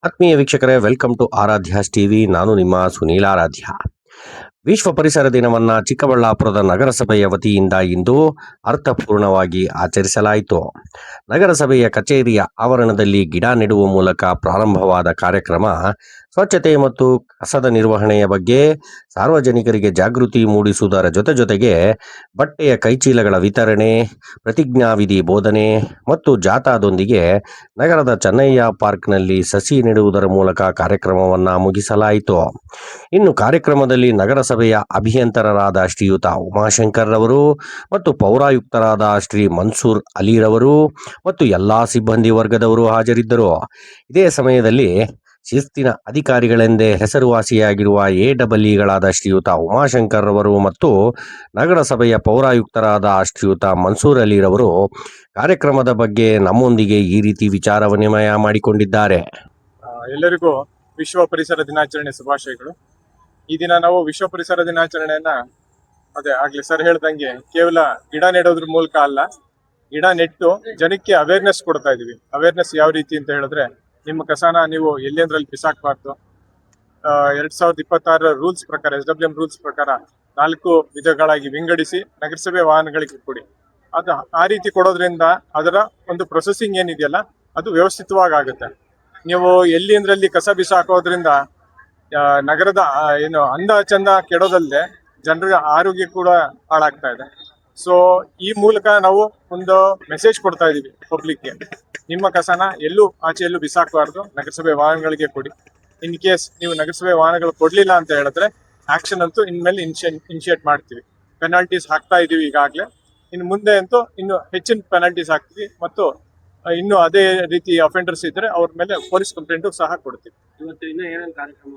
ಆತ್ಮೀಯ ವೀಕ್ಷಕರೇ, welcome to ಆರಾಧ್ಯಾಸ್ TV. ನಾನು ನಿಮ್ಮ ಸುನೀಲ್ ಆರಾಧ್ಯ. ವಿಶ್ವ ಪರಿಸರ ದಿನವನ್ನು ಚಿಕ್ಕಬಳ್ಳಾಪುರದ ನಗರಸಭೆಯ ವತಿಯಿಂದ ಇಂದು ಅರ್ಥಪೂರ್ಣವಾಗಿ ಆಚರಿಸಲಾಯಿತು. ನಗರಸಭೆಯ ಕಚೇರಿಯ ಆವರಣದಲ್ಲಿ ಗಿಡ ನೆಡುವ ಮೂಲಕ ಪ್ರಾರಂಭವಾದ ಕಾರ್ಯಕ್ರಮ ಸ್ವಚ್ಛತೆ ಮತ್ತು ಕಸದ ನಿರ್ವಹಣೆಯ ಬಗ್ಗೆ ಸಾರ್ವಜನಿಕರಿಗೆ ಜಾಗೃತಿ ಮೂಡಿಸುವುದರ ಜೊತೆಗೆ ಬಟ್ಟೆಯ ಕೈಚೀಲಗಳ ವಿತರಣೆ, ಪ್ರತಿಜ್ಞಾವಿಧಿ ಬೋಧನೆ ಮತ್ತು ಜಾಥಾದೊಂದಿಗೆ ನಗರದ ಚೆನ್ನಯ್ಯ ಪಾರ್ಕ್ನಲ್ಲಿ ಸಸಿ ನೆಡುವುದರ ಮೂಲಕ ಕಾರ್ಯಕ್ರಮವನ್ನು ಮುಗಿಸಲಾಯಿತು. ಇನ್ನು ಕಾರ್ಯಕ್ರಮದಲ್ಲಿ ನಗರಸಭೆಯ ಅಭಿಯಂತರರಾದ ಶ್ರೀಯುತ ಉಮಾಶಂಕರ್ ರವರು ಮತ್ತು ಪೌರಾಯುಕ್ತರಾದ ಶ್ರೀ ಮನ್ಸೂರ್ ಅಲಿರವರು ಮತ್ತು ಎಲ್ಲಾ ಸಿಬ್ಬಂದಿ ವರ್ಗದವರು ಹಾಜರಿದ್ದರು. ಇದೇ ಸಮಯದಲ್ಲಿ ಶಿಸ್ತಿನ ಅಧಿಕಾರಿಗಳೆಂದೇ ಹೆಸರುವಾಸಿಯಾಗಿರುವ AEEಗಳಾದ ಶ್ರೀಯುತ ಉಮಾಶಂಕರ್ ರವರು ಮತ್ತು ನಗರಸಭೆಯ ಪೌರಾಯುಕ್ತರಾದ ಶ್ರೀಯುತ ಮನ್ಸೂರ್ ಅಲಿರವರು ಕಾರ್ಯಕ್ರಮದ ಬಗ್ಗೆ ನಮ್ಮೊಂದಿಗೆ ಈ ರೀತಿ ವಿಚಾರ ವಿನಿಮಯ ಮಾಡಿಕೊಂಡಿದ್ದಾರೆ. ಎಲ್ಲರಿಗೂ ವಿಶ್ವ ಪರಿಸರ ದಿನಾಚರಣೆ ಶುಭಾಶಯಗಳು. ಈ ದಿನ ನಾವು ವಿಶ್ವ ಪರಿಸರ ದಿನಾಚರಣೆಯನ್ನ ಆಗ್ಲಿ ಸರ್ ಹೇಳ್ದಂಗೆ ಕೇವಲ ಗಿಡ ನೆಡೋದ್ರ ಮೂಲಕ ಅಲ್ಲ, ಗಿಡ ನೆಟ್ಟು ಜನಕ್ಕೆ ಅವೇರ್ನೆಸ್ ಕೊಡ್ತಾ ಇದೀವಿ. ಅವೇರ್ನೆಸ್ ಯಾವ ರೀತಿ ಅಂತ ಹೇಳಿದ್ರೆ, ನಿಮ್ಮ ಕಸನ ನೀವು ಎಲ್ಲೆಂದ್ರಲ್ಲಿ ಬಿಸಾಕಬಾರ್ದು. 2026 ರೂಲ್ಸ್ ಪ್ರಕಾರ, SWM ರೂಲ್ಸ್ ಪ್ರಕಾರ 4 ವಿಧಗಳಾಗಿ ವಿಂಗಡಿಸಿ ನಗರಸಭೆ ವಾಹನಗಳಿಗೆ ಕೊಡಿ. ಅದು ಆ ರೀತಿ ಕೊಡೋದ್ರಿಂದ ಅದರ ಒಂದು ಪ್ರೊಸೆಸಿಂಗ್ ಏನಿದೆಯಲ್ಲ ಅದು ವ್ಯವಸ್ಥಿತವಾಗಿ ಆಗುತ್ತೆ. ನೀವು ಎಲ್ಲಿಂದ್ರಲ್ಲಿ ಕಸ ಬಿಸಾಕೋದ್ರಿಂದ ನಗರದ ಅಂದ ಚಂದ ಕೆಡೋದಲ್ಲದೆ ಜನರ ಆರೋಗ್ಯ ಕೂಡ ಹಾಳಾಗ್ತಾ ಇದೆ. ಸೊ ಈ ಮೂಲಕ ನಾವು ಒಂದು ಮೆಸೇಜ್ ಕೊಡ್ತಾ ಇದೀವಿ ಪಬ್ಲಿಕ್ಗೆ, ನಿಮ್ಮ ಕಸನ ಎಲ್ಲೂ ಬಿಸಾಕಬಾರ್ದು, ನಗರಸಭೆ ವಾಹನಗಳಿಗೆ ಕೊಡಿ. ಇನ್ ಕೇಸ್ ನೀವು ನಗರಸಭೆ ವಾಹನಗಳು ಕೊಡ್ಲಿಲ್ಲ ಅಂತ ಹೇಳಿದ್ರೆ ಆಕ್ಷನ್ ಅಂತೂ ಇನ್ಮೇಲೆ ಇನಿಷಿಯೇಟ್ ಮಾಡ್ತೀವಿ. ಪೆನಾಲ್ಟೀಸ್ ಹಾಕ್ತಾ ಇದೀವಿ ಈಗಾಗಲೇ. ಇನ್ನು ಮುಂದೆ ಅಂತೂ ಇನ್ನು ಹೆಚ್ಚಿನ ಪೆನಾಲ್ಟೀಸ್ ಹಾಕ್ತೀವಿ ಮತ್ತು ಇನ್ನು ಅದೇ ರೀತಿ ಅಫೆಂಡರ್ಸ್ ಇದ್ರೆ ಅವ್ರ ಮೇಲೆ ಪೊಲೀಸ್ ಕಂಪ್ಲೇಂಟು ಸಹ ಕೊಡ್ತೀವಿ. ಇವತ್ತು ಇನ್ನೂ ಏನೇನು ಕಾರ್ಯಕ್ರಮ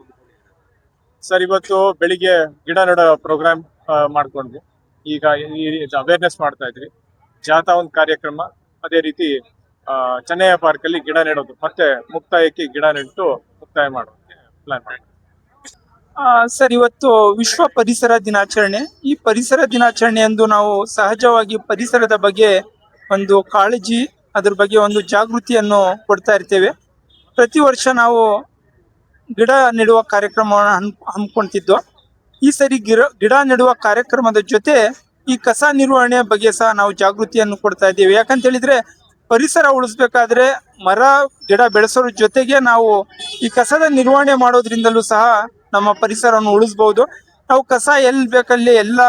ಸರ್, ಇವತ್ತು ಬೆಳಿಗ್ಗೆ ಗಿಡ ನೆಡೋ ಪ್ರೋಗ್ರಾಮ್ ಮಾಡ್ಕೊಂಡ್ವಿ. ಈಗ ಅವೇರ್ನೆಸ್ ಮಾಡ್ತಾ ಇದ್ವಿ. ಜಾಥಾ ಒಂದು ಕಾರ್ಯಕ್ರಮ, ಅದೇ ರೀತಿ ಚೆನ್ನಯ್ಯ ಪಾರ್ಕ್ ಅಲ್ಲಿ ಗಿಡ ನೆಡೋದು, ಮತ್ತೆ ಮುಕ್ತಾಯಕ್ಕೆ ಗಿಡ ನೆಟ್ಟು ಮುಕ್ತಾಯ ಮಾಡೋದಕ್ಕೆ ಪ್ಲಾನ್ ಮಾಡಿ. ಸರ್, ಇವತ್ತು ವಿಶ್ವ ಪರಿಸರ ದಿನಾಚರಣೆ. ಈ ಪರಿಸರ ದಿನಾಚರಣೆ ಎಂದು ನಾವು ಸಹಜವಾಗಿ ಪರಿಸರದ ಬಗ್ಗೆ ಒಂದು ಕಾಳಜಿ, ಅದ್ರ ಬಗ್ಗೆ ಒಂದು ಜಾಗೃತಿಯನ್ನು ಕೊಡ್ತಾ ಇರ್ತೇವೆ. ಪ್ರತಿ ವರ್ಷ ನಾವು ಗಿಡ ನೆಡುವ ಕಾರ್ಯಕ್ರಮವನ್ನು ಹಮ್ಮಿಕೊಳ್ತಿದ್ವು. ಈ ಸರಿ ಗಿಡ ನೆಡುವ ಕಾರ್ಯಕ್ರಮದ ಜೊತೆ ಈ ಕಸ ನಿರ್ವಹಣೆಯ ಬಗ್ಗೆ ಸಹ ನಾವು ಜಾಗೃತಿಯನ್ನು ಕೊಡ್ತಾ ಇದ್ದೇವೆ. ಯಾಕಂತ ಹೇಳಿದ್ರೆ ಪರಿಸರ ಉಳಿಸ್ಬೇಕಾದ್ರೆ ಮರ ಗಿಡ ಬೆಳೆಸೋದ್ರ ಜೊತೆಗೆ ನಾವು ಈ ಕಸದ ನಿರ್ವಹಣೆ ಮಾಡೋದ್ರಿಂದಲೂ ಸಹ ನಮ್ಮ ಪರಿಸರವನ್ನು ಉಳಿಸ್ಬೋದು. ನಾವು ಕಸ ಎಲ್ಲಿ ಬೇಕಲ್ಲಿ ಎಲ್ಲ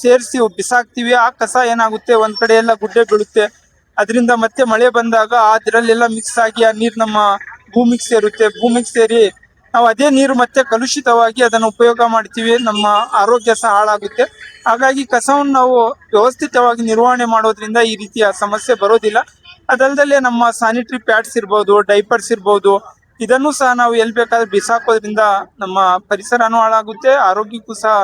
ಸೇರಿಸಿ ಬಿಸಾಕ್ತಿವಿ. ಆ ಕಸ ಏನಾಗುತ್ತೆ, ಒಂದ್ ಕಡೆ ಎಲ್ಲ ಗುಡ್ಡೆ ಬೀಳುತ್ತೆ. ಅದರಿಂದ ಮತ್ತೆ ಮಳೆ ಬಂದಾಗ ಅದರಲ್ಲೆಲ್ಲ ಮಿಕ್ಸ್ ಆಗಿ ಆ ನೀರು ನಮ್ಮ ಭೂಮಿಗೆ ಸೇರುತ್ತೆ. ಭೂಮಿಗೆ ಸೇರಿ ನಾವು ಅದೇ ನೀರು ಮತ್ತೆ ಕಲುಷಿತವಾಗಿ ಅದನ್ನು ಉಪಯೋಗ ಮಾಡ್ತೀವಿ. ನಮ್ಮ ಆರೋಗ್ಯ ಸಹ ಹಾಳಾಗುತ್ತೆ. ಹಾಗಾಗಿ ಕಸವನ್ನು ನಾವು ವ್ಯವಸ್ಥಿತವಾಗಿ ನಿರ್ವಹಣೆ ಮಾಡೋದ್ರಿಂದ ಈ ರೀತಿಯ ಸಮಸ್ಯೆ ಬರೋದಿಲ್ಲ. ಅದಲ್ಲದೆ ನಮ್ಮ ಸ್ಯಾನಿಟರಿ ಪ್ಯಾಡ್ಸ್ ಇರ್ಬೋದು, ಡೈಪರ್ಸ್ ಇರ್ಬೋದು, ಇದನ್ನು ಸಹ ನಾವು ಎಲ್ಲಿ ಬೇಕಾದ್ರೆ ಬಿಸಾಕೋದ್ರಿಂದ ನಮ್ಮ ಪರಿಸರನೂ ಹಾಳಾಗುತ್ತೆ, ಆರೋಗ್ಯಕ್ಕೂ ಸಹ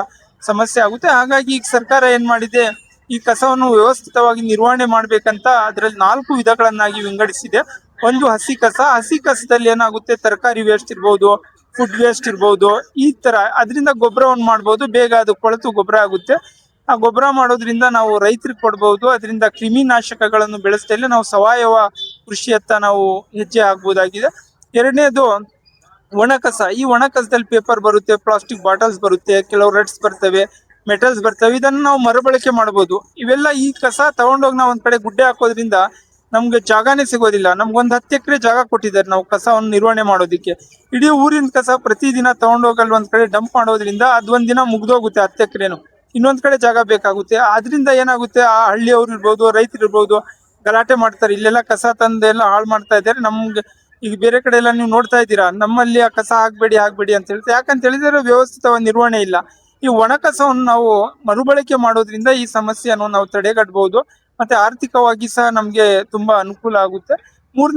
ಸಮಸ್ಯೆ ಆಗುತ್ತೆ. ಹಾಗಾಗಿ ಈಗ ಸರ್ಕಾರ ಏನ್ ಮಾಡಿದೆ, ಈ ಕಸವನ್ನು ವ್ಯವಸ್ಥಿತವಾಗಿ ನಿರ್ವಹಣೆ ಮಾಡ್ಬೇಕಂತ ಅದರಲ್ಲಿ 4 ವಿಧಗಳನ್ನಾಗಿ ವಿಂಗಡಿಸಿದೆ. ಒಂದು ಹಸಿ ಕಸ. ಹಸಿ ಕಸದಲ್ಲಿ ಏನಾಗುತ್ತೆ, ತರಕಾರಿ ವೇಸ್ಟ್ ಇರ್ಬೋದು, ಫುಡ್ ವೇಸ್ಟ್ ಇರ್ಬೋದು, ಈ ತರ ಅದರಿಂದ ಗೊಬ್ಬರವನ್ನು ಮಾಡ್ಬೋದು. ಬೇಗ ಅದು ಕೊಳೆತು ಗೊಬ್ಬರ ಆಗುತ್ತೆ. ಆ ಗೊಬ್ಬರ ಮಾಡೋದ್ರಿಂದ ನಾವು ರೈತರಿಗೆ ಕೊಡ್ಬೋದು. ಅದರಿಂದ ಕ್ರಿಮಿನಾಶಕಗಳನ್ನು ಬೆಳೆಸ್ದಲ್ಲಿ ನಾವು ಸಾವಯವ ಕೃಷಿಯತ್ತ ನಾವು ಹೆಜ್ಜೆ ಆಗ್ಬೋದಾಗಿದೆ. ಎರಡನೇದು ಒಣ ಕಸ. ಈ ಒಣ ಕಸದಲ್ಲಿ ಪೇಪರ್ ಬರುತ್ತೆ, ಪ್ಲಾಸ್ಟಿಕ್ ಬಾಟಲ್ಸ್ ಬರುತ್ತೆ, ಕೆಲವು ರೆಡ್ಸ್ ಬರ್ತವೆ, ಮೆಟಲ್ಸ್ ಬರ್ತವೆ. ಇದನ್ನು ನಾವು ಮರುಬಳಕೆ ಮಾಡ್ಬೋದು. ಇವೆಲ್ಲ ಈ ಕಸ ತಗೊಂಡೋಗಿ ನಾವು ಒಂದ್ ಕಡೆ ಗುಡ್ಡೆ ಹಾಕೋದ್ರಿಂದ ನಮ್ಗೆ ಜಾಗನೇ ಸಿಗೋದಿಲ್ಲ. ನಮ್ಗೊಂದು 10 ಎಕರೆ ಜಾಗ ಕೊಟ್ಟಿದ್ದಾರೆ ನಾವು ಕಸವನ್ನು ನಿರ್ವಹಣೆ ಮಾಡೋದಕ್ಕೆ. ಇಡೀ ಊರಿನ ಕಸ ಪ್ರತಿದಿನ ತಗೊಂಡೋಗಲ್ಲಿ ಒಂದ್ ಕಡೆ ಡಂಪ್ ಮಾಡೋದ್ರಿಂದ ಅದೊಂದ್ ದಿನ ಮುಗ್ದೋಗುತ್ತೆ 10 ಎಕರೆನು. ಇನ್ನೊಂದ್ ಕಡೆ ಜಾಗ ಬೇಕಾಗುತ್ತೆ. ಆದ್ರಿಂದ ಏನಾಗುತ್ತೆ, ಆ ಹಳ್ಳಿಯವ್ರು ಇರ್ಬೋದು, ರೈತರು ಇರ್ಬೋದು, ಗಲಾಟೆ ಮಾಡ್ತಾರೆ. ಇಲ್ಲೆಲ್ಲ ಕಸ ತಂದೆಲ್ಲ ಹಾಳು ಮಾಡ್ತಾ ಇದ್ದಾರೆ. ನಮ್ಗೆ ಈಗ ಬೇರೆ ಕಡೆ ಎಲ್ಲ ನೀವು ನೋಡ್ತಾ ಇದ್ದೀರಾ, ನಮ್ಮಲ್ಲಿ ಆ ಕಸ ಹಾಕ್ಬೇಡಿ ಅಂತ ಹೇಳ್ತಾರೆ. ಯಾಕಂತ ಹೇಳಿದ್ರೆ ವ್ಯವಸ್ಥಿತವಾದ ನಿರ್ವಹಣೆ ಇಲ್ಲ. ಈ ಒಣ ಕಸವನ್ನು ನಾವು ಮರುಬಳಕೆ ಮಾಡೋದ್ರಿಂದ ಈ ಸಮಸ್ಯೆಯನ್ನು ನಾವು ತಡೆಗಟ್ಟಬಹುದು. ಮತ್ತೆ ಆರ್ಥಿಕವಾಗಿ ಸಹ ನಮ್ಗೆ ತುಂಬಾ ಅನುಕೂಲ ಆಗುತ್ತೆ. ಮೂರನೇ